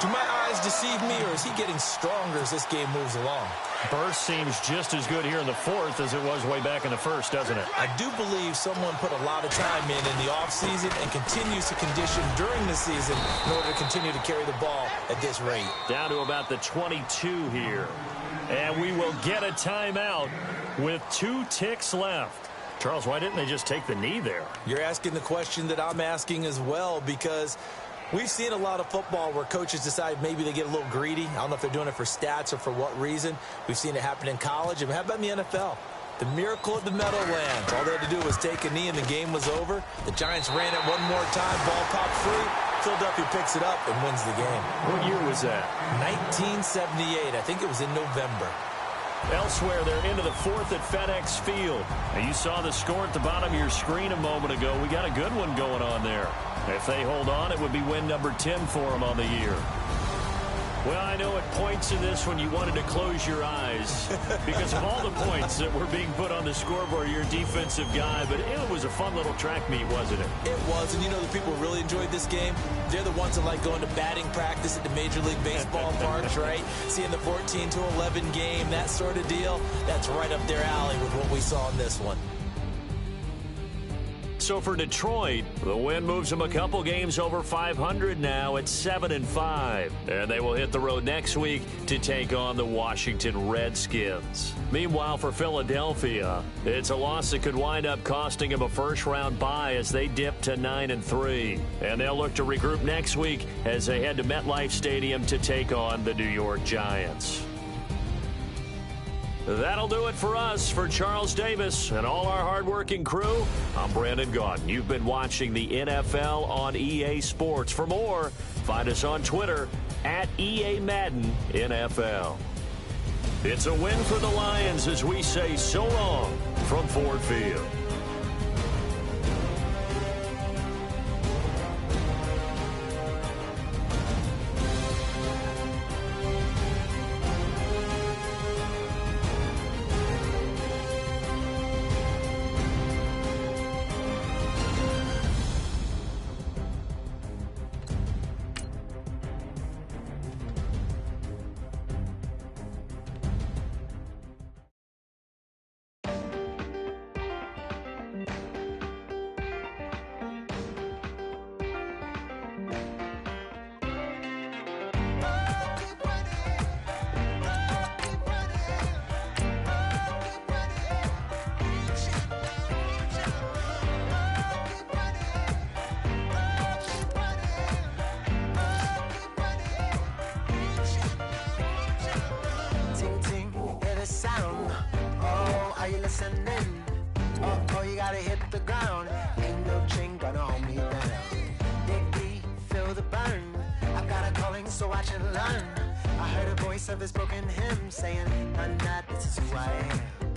Do my eyes deceive me, or is he getting stronger as this game moves along? Burst seems just as good here in the fourth as it was way back in the first, doesn't it? I do believe someone put a lot of time in the offseason and continues to condition during the season in order to continue to carry the ball at this rate. Down to about the 22 here. And we will get a timeout with 2 ticks left. Charles, why didn't they just take the knee there? You're asking the question that I'm asking as well, because we've seen a lot of football where coaches decide maybe they get a little greedy. I don't know if they're doing it for stats or for what reason. We've seen it happen in college. And how about in the NFL? The miracle of the Meadowlands. All they had to do was take a knee and the game was over. The Giants ran it one more time. Ball popped free. Philadelphia picks it up and wins the game. What year was that? 1978. I think it was in November. Elsewhere, they're into the fourth at FedEx Field. Now, you saw the score at the bottom of your screen a moment ago. We got a good one going on there. If they hold on, it would be win number 10 for them on the year. Well, I know at points in this one you wanted to close your eyes because of all the points that were being put on the scoreboard. You're a defensive guy, but it was a fun little track meet, wasn't it? It was, and you know the people who really enjoyed this game? They're the ones that like going to batting practice at the Major League Baseball parks, right? Seeing the 14-11 game, that sort of deal, that's right up their alley with what we saw in this one. So for Detroit, the win moves them a couple games over 500 now at 7-5. And they will hit the road next week to take on the Washington Redskins. Meanwhile, for Philadelphia, it's a loss that could wind up costing them a first-round bye as they dip to 9-3. And they'll look to regroup next week as they head to MetLife Stadium to take on the New York Giants. That'll do it for us. For Charles Davis and all our hardworking crew, I'm Brandon Gaudin. You've been watching the NFL on EA Sports. For more, find us on Twitter at EA Madden NFL. It's a win for the Lions as we say so long from Ford Field. you listening? Oh, you gotta hit the ground. Ain't no chain gonna hold me down. Dig deep, feel the burn. I've got a calling, so watch and learn. I heard a voice of his broken hymn saying, "I'm not, this is who I am."